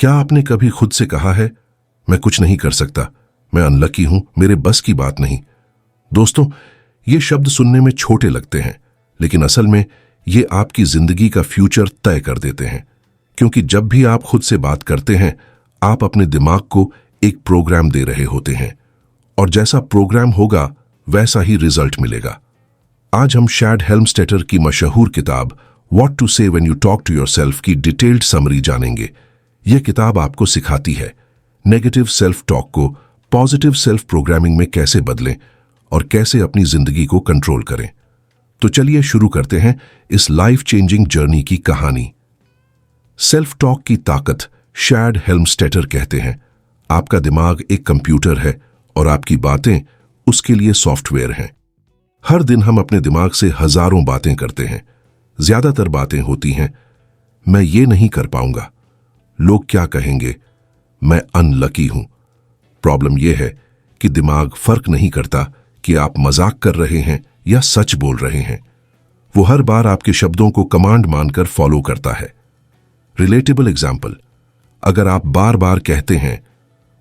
क्या आपने कभी खुद से कहा है, मैं कुछ नहीं कर सकता, मैं अनलकी हूं, मेरे बस की बात नहीं? दोस्तों, ये शब्द सुनने में छोटे लगते हैं, लेकिन असल में ये आपकी जिंदगी का फ्यूचर तय कर देते हैं। क्योंकि जब भी आप खुद से बात करते हैं, आप अपने दिमाग को एक प्रोग्राम दे रहे होते हैं, और जैसा प्रोग्राम होगा वैसा ही रिजल्ट मिलेगा। आज हम शैड हेल्मस्टेटर की मशहूर किताब what to say when you talk to yourself की डिटेल्ड समरी जानेंगे। यह किताब आपको सिखाती है नेगेटिव सेल्फ टॉक को पॉजिटिव सेल्फ प्रोग्रामिंग में कैसे बदलें और कैसे अपनी जिंदगी को कंट्रोल करें। तो चलिए शुरू करते हैं इस लाइफ चेंजिंग जर्नी की कहानी। सेल्फ टॉक की ताकत। शैड हेल्मस्टेटर कहते हैं, आपका दिमाग एक कंप्यूटर है और आपकी बातें उसके लिए सॉफ्टवेयर हैं। हर दिन हम अपने दिमाग से हजारों बातें करते हैं। ज्यादातर बातें होती हैं, मैं ये नहीं कर पाऊंगा, लोग क्या कहेंगे, मैं अनलकी हूं। प्रॉब्लम यह है कि दिमाग फर्क नहीं करता कि आप मजाक कर रहे हैं या सच बोल रहे हैं। वो हर बार आपके शब्दों को कमांड मानकर फॉलो करता है। रिलेटेबल एग्जाम्पल, अगर आप बार बार कहते हैं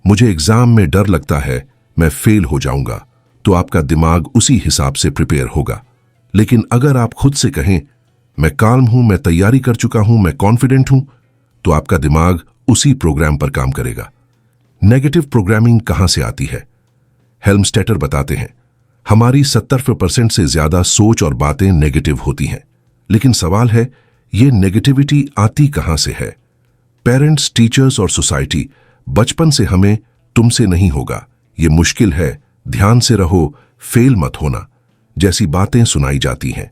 मुझे एग्जाम में डर लगता है, मैं फेल हो जाऊंगा, तो आपका दिमाग उसी हिसाब से प्रिपेयर होगा। लेकिन अगर आप खुद से कहें मैं काल्म हूं, मैं तैयारी कर चुका हूं, मैं कॉन्फिडेंट हूं, तो आपका दिमाग उसी प्रोग्राम पर काम करेगा। नेगेटिव प्रोग्रामिंग कहां से आती है? हेल्मस्टेटर बताते हैं, हमारी 70% से ज्यादा सोच और बातें नेगेटिव होती हैं। लेकिन सवाल है, ये नेगेटिविटी आती कहां से है? पेरेंट्स, टीचर्स और सोसाइटी बचपन से हमें तुमसे नहीं होगा, ये मुश्किल है, ध्यान से रहो, फेल मत होना जैसी बातें सुनाई जाती हैं।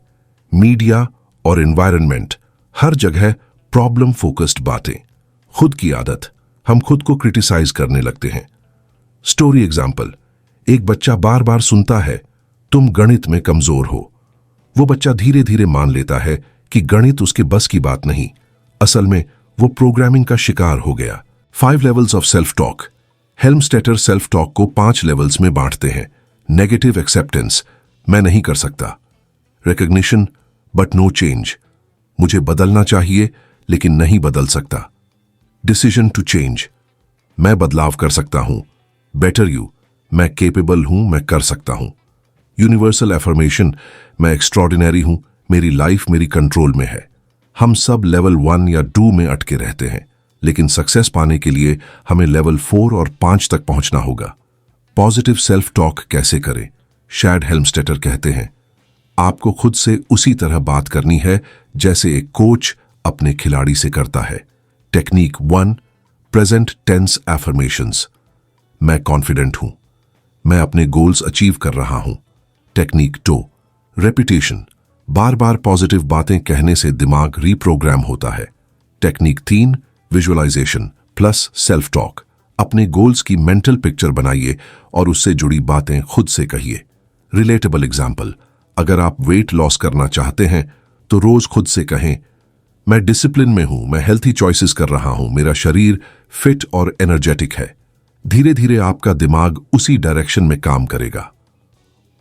मीडिया और एनवायरनमेंट, हर जगह प्रॉब्लम फोकस्ड बातें। खुद की आदत, हम खुद को क्रिटिसाइज करने लगते हैं। स्टोरी एग्जाम्पल, एक बच्चा बार बार सुनता है तुम गणित में कमजोर हो। वो बच्चा धीरे धीरे मान लेता है कि गणित उसके बस की बात नहीं। असल में वो प्रोग्रामिंग का शिकार हो गया। 5 levels of self talk. Helmstetter self talk को 5 लेवल्स में बांटते हैं। नेगेटिव एक्सेप्टेंस, मैं नहीं कर सकता। रिकॉग्निशन, बट नो चेंज, मुझे बदलना चाहिए लेकिन नहीं बदल सकता। डिसीजन टू चेंज, मैं बदलाव कर सकता हूं। बेटर यू, मैं केपेबल हूं, मैं कर सकता हूं। यूनिवर्सल एफर्मेशन, मैं एक्स्ट्रॉर्डिनरी हूं, मेरी लाइफ मेरी कंट्रोल में है। हम सब लेवल 1 या 2 में अटके रहते हैं, लेकिन सक्सेस पाने के लिए हमें लेवल 4 और 5 तक पहुंचना होगा। पॉजिटिव सेल्फ टॉक कैसे करें? शैड हेल्मस्टेटर कहते हैं, आपको खुद से उसी तरह बात करनी है जैसे एक कोच अपने खिलाड़ी से करता है। Technique 1, present tense affirmations. मैं कॉन्फिडेंट हूं, मैं अपने गोल्स अचीव कर रहा हूं। टेक्निक 2, रेपिटेशन, बार बार पॉजिटिव बातें कहने से दिमाग रीप्रोग्राम होता है। Technique 3, visualisation plus self talk, अपने गोल्स की मेंटल पिक्चर बनाइए और उससे जुड़ी बातें खुद से कहिए। रिलेटेबल एग्जाम्पल, अगर आप वेट लॉस करना चाहते हैं तो रोज खुद से कहें मैं डिसिप्लिन में हूं, मैं हेल्थी चॉइसेस कर रहा हूं, मेरा शरीर फिट और एनर्जेटिक है। धीरे धीरे आपका दिमाग उसी डायरेक्शन में काम करेगा।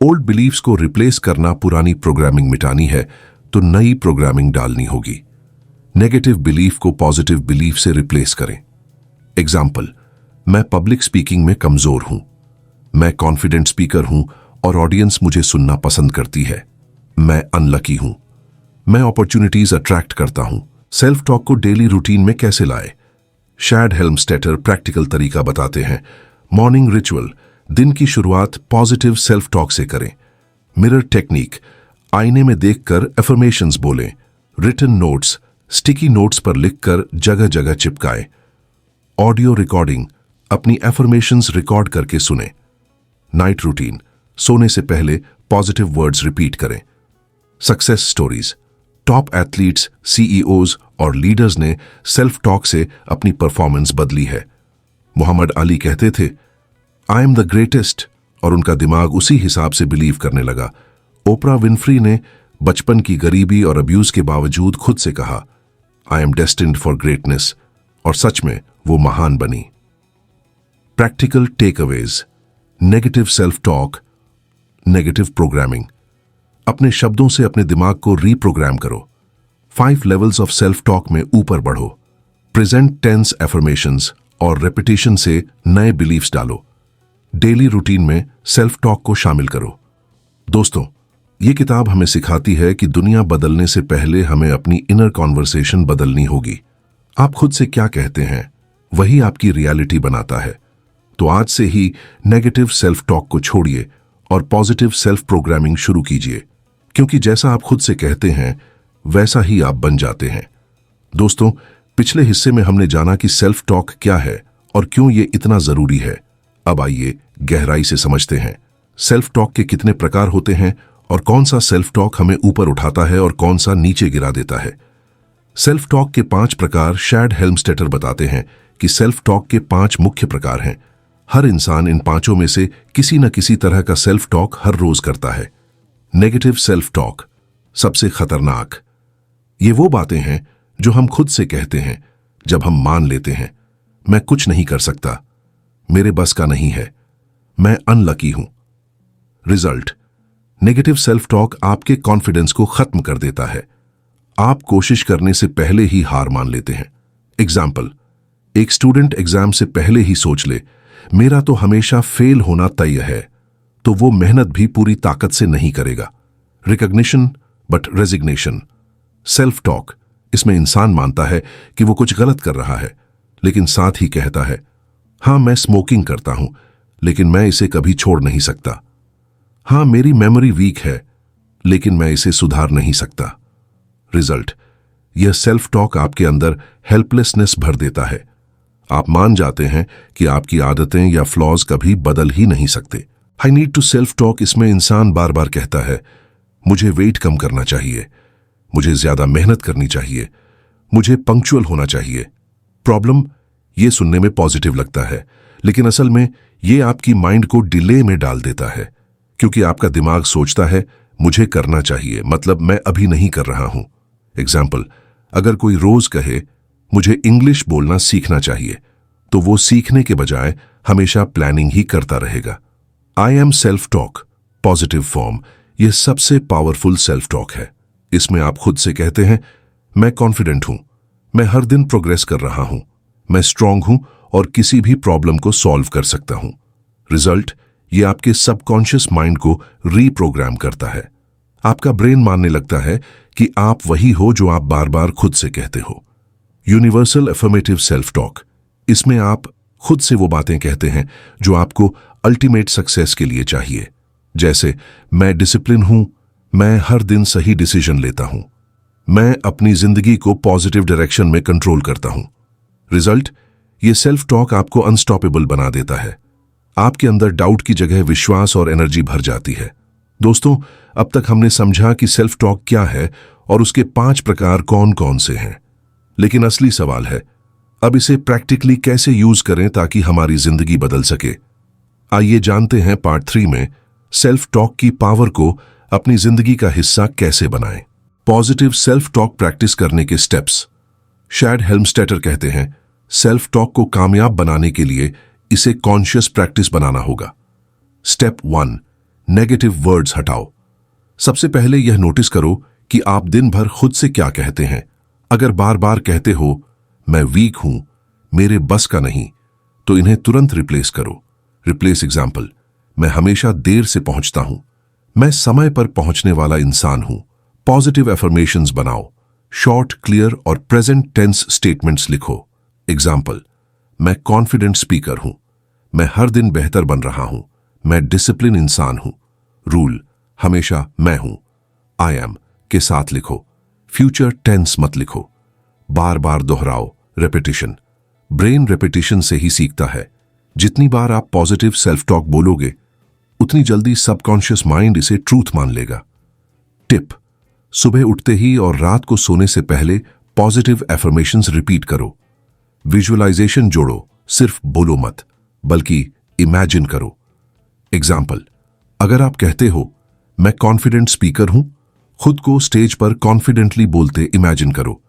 ओल्ड बिलीफ्स को रिप्लेस करना, पुरानी प्रोग्रामिंग मिटानी है तो नई प्रोग्रामिंग डालनी होगी। नेगेटिव बिलीफ को पॉजिटिव बिलीफ से रिप्लेस करें। एग्जाम्पल, मैं पब्लिक स्पीकिंग में कमजोर हूं, मैं कॉन्फिडेंट स्पीकर हूं और ऑडियंस मुझे सुनना पसंद करती है। मैं अनलकी हूं, मैं अपॉर्चुनिटीज अट्रैक्ट करता हूं। सेल्फ टॉक को डेली रूटीन में कैसे लाए? शैड हेल्मस्टेटर प्रैक्टिकल तरीका बताते हैं। मॉर्निंग रिचुअल, दिन की शुरुआत पॉजिटिव सेल्फ टॉक से करें। मिरर टेक्निक, आईने में देखकर एफर्मेशंस बोलें। रिटन नोट्स, स्टिकी नोट्स पर लिखकर जगह जगह चिपकाएं। ऑडियो रिकॉर्डिंग, अपनी एफर्मेशंस रिकॉर्ड करके सुने। नाइट रूटीन, सोने से पहले पॉजिटिव वर्ड्स रिपीट करें। Success stories, top athletes, CEOs और लीडर्स ने सेल्फ टॉक से अपनी परफॉर्मेंस बदली है। मोहम्मद अली कहते थे आई एम द ग्रेटेस्ट, और उनका दिमाग उसी हिसाब से बिलीव करने लगा। ओपरा विनफ्री ने बचपन की गरीबी और अब्यूज के बावजूद खुद से कहा I am destined for greatness, और सच में वो महान बनी। Practical takeaways. Negative self talk, negative programming, अपने शब्दों से अपने दिमाग को रीप्रोग्राम करो। 5 लेवल्स ऑफ सेल्फ टॉक में ऊपर बढ़ो। प्रेजेंट टेंस एफर्मेशंस और रेपिटेशन से नए बिलीफ्स डालो। डेली रूटीन में सेल्फ टॉक को शामिल करो। दोस्तों, ये किताब हमें सिखाती है कि दुनिया बदलने से पहले हमें अपनी इनर कॉन्वर्सेशन बदलनी होगी। आप खुद से क्या कहते हैं वही आपकी रियलिटी बनाता है। तो आज से ही नेगेटिव सेल्फ टॉक को छोड़िए और पॉजिटिव सेल्फ प्रोग्रामिंग शुरू कीजिए, क्योंकि जैसा आप खुद से कहते हैं वैसा ही आप बन जाते हैं। दोस्तों, पिछले हिस्से में हमने जाना कि सेल्फ टॉक क्या है और क्यों ये इतना जरूरी है। अब आइए गहराई से समझते हैं सेल्फ टॉक के कितने प्रकार होते हैं और कौन सा सेल्फ टॉक हमें ऊपर उठाता है और कौन सा नीचे गिरा देता है। सेल्फ टॉक के 5 प्रकार शैड हेल्मस्टेटर बताते हैं कि सेल्फ टॉक के 5 मुख्य प्रकार हैं। हर इंसान इन 5 में से किसी न किसी तरह का सेल्फ टॉक हर रोज करता है। नेगेटिव सेल्फ टॉक सबसे खतरनाक। ये वो बातें हैं जो हम खुद से कहते हैं जब हम मान लेते हैं मैं कुछ नहीं कर सकता, मेरे बस का नहीं है, मैं अनलकी हूं। रिजल्ट, नेगेटिव सेल्फ टॉक आपके कॉन्फिडेंस को खत्म कर देता है। आप कोशिश करने से पहले ही हार मान लेते हैं। एग्जाम्पल, एक स्टूडेंट एग्जाम से पहले ही सोच ले मेरा तो हमेशा फेल होना तय है, तो वो मेहनत भी पूरी ताकत से नहीं करेगा। Recognition but resignation self talk, इसमें इंसान मानता है कि वो कुछ गलत कर रहा है, लेकिन साथ ही कहता है हाँ मैं स्मोकिंग करता हूं, लेकिन मैं इसे कभी छोड़ नहीं सकता। हाँ मेरी मेमोरी वीक है, लेकिन मैं इसे सुधार नहीं सकता। रिजल्ट, यह सेल्फ टॉक आपके अंदर हेल्पलेसनेस भर देता है। आप मान जाते हैं कि आपकी आदतें या फ्लॉज कभी बदल ही नहीं सकते। I need to self talk, इसमें इंसान बार बार कहता है मुझे वेट कम करना चाहिए, मुझे ज्यादा मेहनत करनी चाहिए, मुझे पंक्चुअल होना चाहिए। प्रॉब्लम, ये सुनने में पॉजिटिव लगता है, लेकिन असल में ये आपकी माइंड को डिले में डाल देता है, क्योंकि आपका दिमाग सोचता है मुझे करना चाहिए मतलब मैं अभी नहीं कर रहा हूं। एग्जाम्पल, अगर कोई रोज कहे मुझे इंग्लिश बोलना सीखना चाहिए, तो वो सीखने के बजाय हमेशा प्लानिंग ही करता रहेगा। I am self talk positive form, यह सबसे पावरफुल सेल्फ टॉक है। इसमें आप खुद से कहते हैं मैं कॉन्फिडेंट हूं, मैं हर दिन प्रोग्रेस कर रहा हूं, मैं स्ट्रांग हूं और किसी भी प्रॉब्लम को सॉल्व कर सकता हूं। रिजल्ट, ये आपके सबकॉन्शियस माइंड को रीप्रोग्राम करता है। आपका ब्रेन मानने लगता है कि आप वही हो जो आप बार बार खुद से कहते हो। यूनिवर्सल अफर्मेटिव सेल्फ टॉक, इसमें आप खुद से वो बातें कहते हैं जो आपको अल्टीमेट सक्सेस के लिए चाहिए, जैसे मैं डिसिप्लिन हूं, मैं हर दिन सही डिसीजन लेता हूं, मैं अपनी जिंदगी को पॉजिटिव डायरेक्शन में कंट्रोल करता हूं। रिजल्ट, ये सेल्फ टॉक आपको अनस्टॉपेबल बना देता है। आपके अंदर डाउट की जगह विश्वास और एनर्जी भर जाती है। दोस्तों, अब तक हमने समझा कि सेल्फ टॉक क्या है और उसके 5 प्रकार कौन कौन से हैं, लेकिन असली सवाल है अब इसे प्रैक्टिकली कैसे यूज करें ताकि हमारी जिंदगी बदल सके। आइए जानते हैं पार्ट 3 में सेल्फ टॉक की पावर को अपनी जिंदगी का हिस्सा कैसे बनाएं। पॉजिटिव सेल्फ टॉक प्रैक्टिस करने के स्टेप्स। शैड हेल्मस्टेटर कहते हैं सेल्फ टॉक को कामयाब बनाने के लिए इसे कॉन्शियस प्रैक्टिस बनाना होगा। स्टेप 1, नेगेटिव वर्ड्स हटाओ। सबसे पहले यह नोटिस करो कि आप दिन भर खुद से क्या कहते हैं। अगर बार बार कहते हो मैं वीक हूं, मेरे बस का नहीं, तो इन्हें तुरंत रिप्लेस करो। रिप्लेस एग्जाम्पल, मैं हमेशा देर से पहुंचता हूं, मैं समय पर पहुंचने वाला इंसान हूं। पॉजिटिव एफर्मेशंस बनाओ। शॉर्ट, क्लियर और प्रेजेंट टेंस स्टेटमेंट्स लिखो। एग्जाम्पल, मैं कॉन्फिडेंट स्पीकर हूं, मैं हर दिन बेहतर बन रहा हूं, मैं डिसिप्लिन इंसान हूं। रूल, हमेशा मैं हूं। आई एम के साथ लिखो। फ्यूचर टेंस मत लिखो। बार बार दोहराओ। रेपिटिशन, ब्रेन रेपिटिशन से ही सीखता है। जितनी बार आप पॉजिटिव सेल्फ टॉक बोलोगे उतनी जल्दी सबकॉन्शियस माइंड इसे ट्रूथ मान लेगा। टिप, सुबह उठते ही और रात को सोने से पहले पॉजिटिव एफर्मेशंस रिपीट करो। विजुअलाइजेशन जोड़ो, सिर्फ बोलो मत बल्कि इमेजिन करो। एग्जाम्पल, अगर आप कहते हो मैं कॉन्फिडेंट स्पीकर हूं, खुद को स्टेज पर कॉन्फिडेंटली बोलते इमेजिन करो।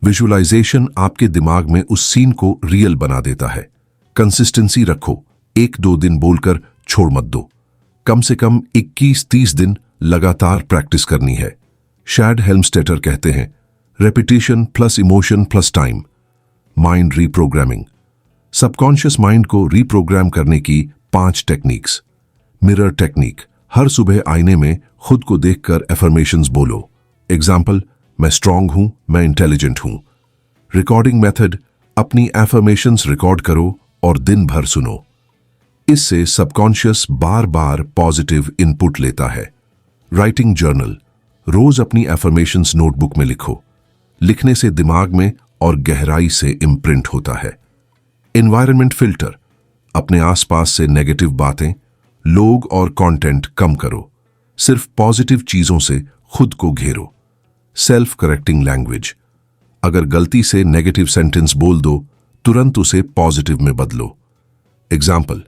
विजुअलाइजेशन आपके दिमाग में उस सीन को रियल बना देता है। कंसिस्टेंसी रखो, 1-2 दिन बोलकर छोड़ मत दो। कम से कम 21-30 दिन लगातार प्रैक्टिस करनी है। शैड हेल्मस्टेटर कहते हैं repetition plus emotion plus time. Mind reprogramming. Subconscious mind को रीप्रोग्राम करने की 5 टेक्निक्स। मिरर टेक्निक, हर सुबह आईने में खुद को देखकर एफर्मेशंस बोलो। एग्जाम्पल, मैं स्ट्रांग हूं, मैं इंटेलिजेंट हूं। रिकॉर्डिंग मेथड, अपनी एफर्मेशंस रिकॉर्ड करो और दिन भर सुनो। इससे सबकॉन्शियस बार बार पॉजिटिव इनपुट लेता है। राइटिंग जर्नल, रोज अपनी एफर्मेशंस नोटबुक में लिखो। लिखने से दिमाग में और गहराई से इम्प्रिंट होता है। एनवायरनमेंट फिल्टर, अपने आसपास से नेगेटिव बातें, लोग और कंटेंट कम करो। सिर्फ पॉजिटिव चीजों से खुद को घेरो। सेल्फ करेक्टिंग लैंग्वेज, अगर गलती से नेगेटिव सेंटेंस बोल दो, तुरंत उसे पॉजिटिव में बदलो। एग्जाम्पल,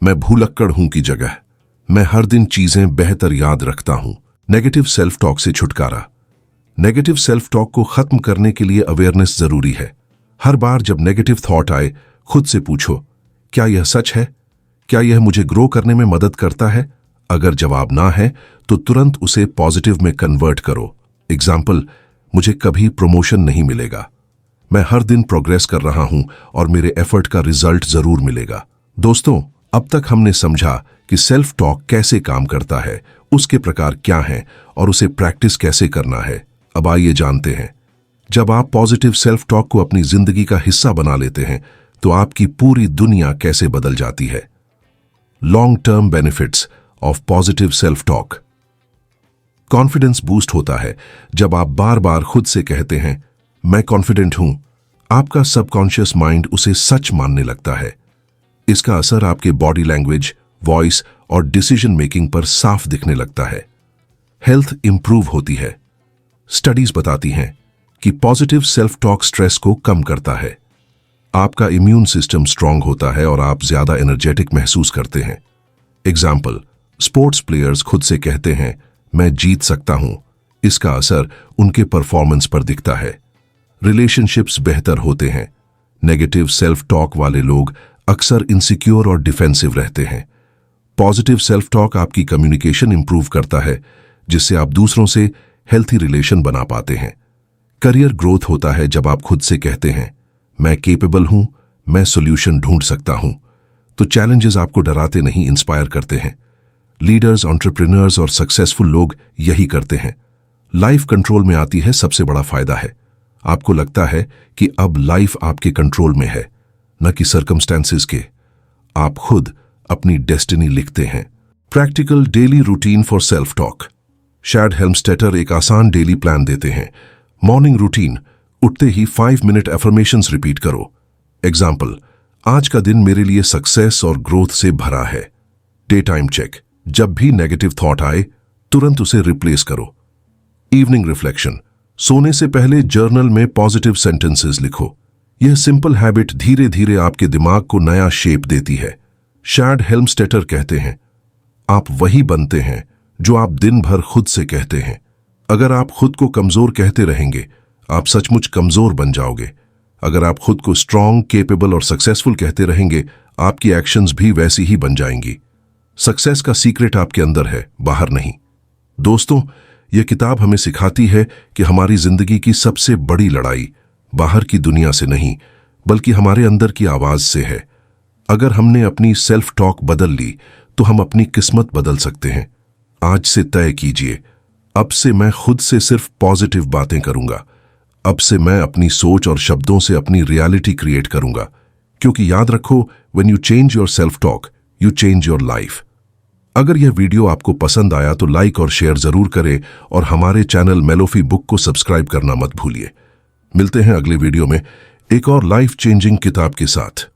मैं भूलक्कड़ हूं की जगह मैं हर दिन चीजें बेहतर याद रखता हूं। नेगेटिव सेल्फ टॉक से छुटकारा। नेगेटिव सेल्फ टॉक को खत्म करने के लिए अवेयरनेस जरूरी है। हर बार जब नेगेटिव थॉट आए, खुद से पूछो, क्या यह सच है? क्या यह मुझे ग्रो करने में मदद करता है? अगर जवाब ना है तो तुरंत उसे पॉजिटिव में कन्वर्ट करो। एग्जाम्पल, मुझे कभी प्रमोशन नहीं मिलेगा, मैं हर दिन प्रोग्रेस कर रहा हूं और मेरे एफर्ट का रिजल्ट जरूर मिलेगा। दोस्तों, अब तक हमने समझा कि सेल्फ टॉक कैसे काम करता है, उसके प्रकार क्या हैं और उसे प्रैक्टिस कैसे करना है। अब आइए जानते हैं। जब आप पॉजिटिव सेल्फ टॉक को अपनी जिंदगी का हिस्सा बना लेते हैं तो आपकी पूरी दुनिया कैसे बदल जाती है। Long term benefits of positive self talk. Confidence boost होता है जब आप बार बार खुद से कहते हैं, मैं कॉन्फिडेंट हूं। आपका सबकॉन्शियस माइंड उसे सच मानने लगता है। इसका असर आपके बॉडी लैंग्वेज, वॉइस और डिसीजन मेकिंग पर साफ दिखने लगता है। हेल्थ इंप्रूव होती है। स्टडीज बताती हैं कि पॉजिटिव सेल्फ टॉक स्ट्रेस को कम करता है। आपका इम्यून सिस्टम स्ट्रांग होता है और आप ज्यादा एनर्जेटिक महसूस करते हैं। एग्जाम्पल, स्पोर्ट्स प्लेयर्स खुद से कहते हैं, मैं जीत सकता हूं। इसका असर उनके परफॉर्मेंस पर दिखता है। रिलेशनशिप्स बेहतर होते हैं। नेगेटिव सेल्फ टॉक वाले लोग अक्सर इनसिक्योर और डिफेंसिव रहते हैं। पॉजिटिव सेल्फ टॉक आपकी कम्युनिकेशन इंप्रूव करता है, जिससे आप दूसरों से हेल्थी रिलेशन बना पाते हैं। करियर ग्रोथ होता है जब आप खुद से कहते हैं, मैं केपेबल हूं, मैं सॉल्यूशन ढूंढ सकता हूं। तो चैलेंजेस आपको डराते नहीं, इंस्पायर करते हैं। लीडर्स, एंटरप्रेन्योर्स और सक्सेसफुल लोग यही करते हैं। लाइफ कंट्रोल में आती है सबसे बड़ा फायदा है। आपको लगता है कि अब लाइफ आपके कंट्रोल में है, न कि सर्कमस्टेंसेस के। आप खुद अपनी डेस्टिनी लिखते हैं। Practical daily routine for self talk. Shad Helmstetter एक आसान डेली प्लान देते हैं। मॉर्निंग रूटीन, उठते ही 5 मिनट एफर्मेशंस रिपीट करो। एग्जाम्पल, आज का दिन मेरे लिए सक्सेस और ग्रोथ से भरा है। डे टाइम चेक, जब भी नेगेटिव थॉट आए तुरंत उसे रिप्लेस करो। इवनिंग रिफ्लेक्शन, सोने से पहले जर्नल में पॉजिटिव सेंटेंसेस लिखो। यह सिंपल हैबिट धीरे धीरे आपके दिमाग को नया शेप देती है। शैड हेल्मस्टेटर कहते हैं, आप वही बनते हैं जो आप दिन भर खुद से कहते हैं। अगर आप खुद को कमजोर कहते रहेंगे, आप सचमुच कमजोर बन जाओगे। अगर आप खुद को स्ट्रांग, केपेबल और सक्सेसफुल कहते रहेंगे, आपकी एक्शंस भी वैसी ही बन जाएंगी। सक्सेस का सीक्रेट आपके अंदर है, बाहर नहीं। दोस्तों, यह किताब हमें सिखाती है कि हमारी जिंदगी की सबसे बड़ी लड़ाई बाहर की दुनिया से नहीं, बल्कि हमारे अंदर की आवाज से है। अगर हमने अपनी सेल्फ टॉक बदल ली तो हम अपनी किस्मत बदल सकते हैं। आज से तय कीजिए, अब से मैं खुद से सिर्फ पॉजिटिव बातें करूंगा। अब से मैं अपनी सोच और शब्दों से अपनी रियलिटी क्रिएट करूंगा। क्योंकि याद रखो, when you change your self talk, you change your life. अगर यह वीडियो आपको पसंद आया तो लाइक और शेयर जरूर करें और हमारे चैनल मेलोफी बुक को सब्सक्राइब करना मत भूलिए। मिलते हैं अगले वीडियो में एक और लाइफ चेंजिंग किताब के साथ।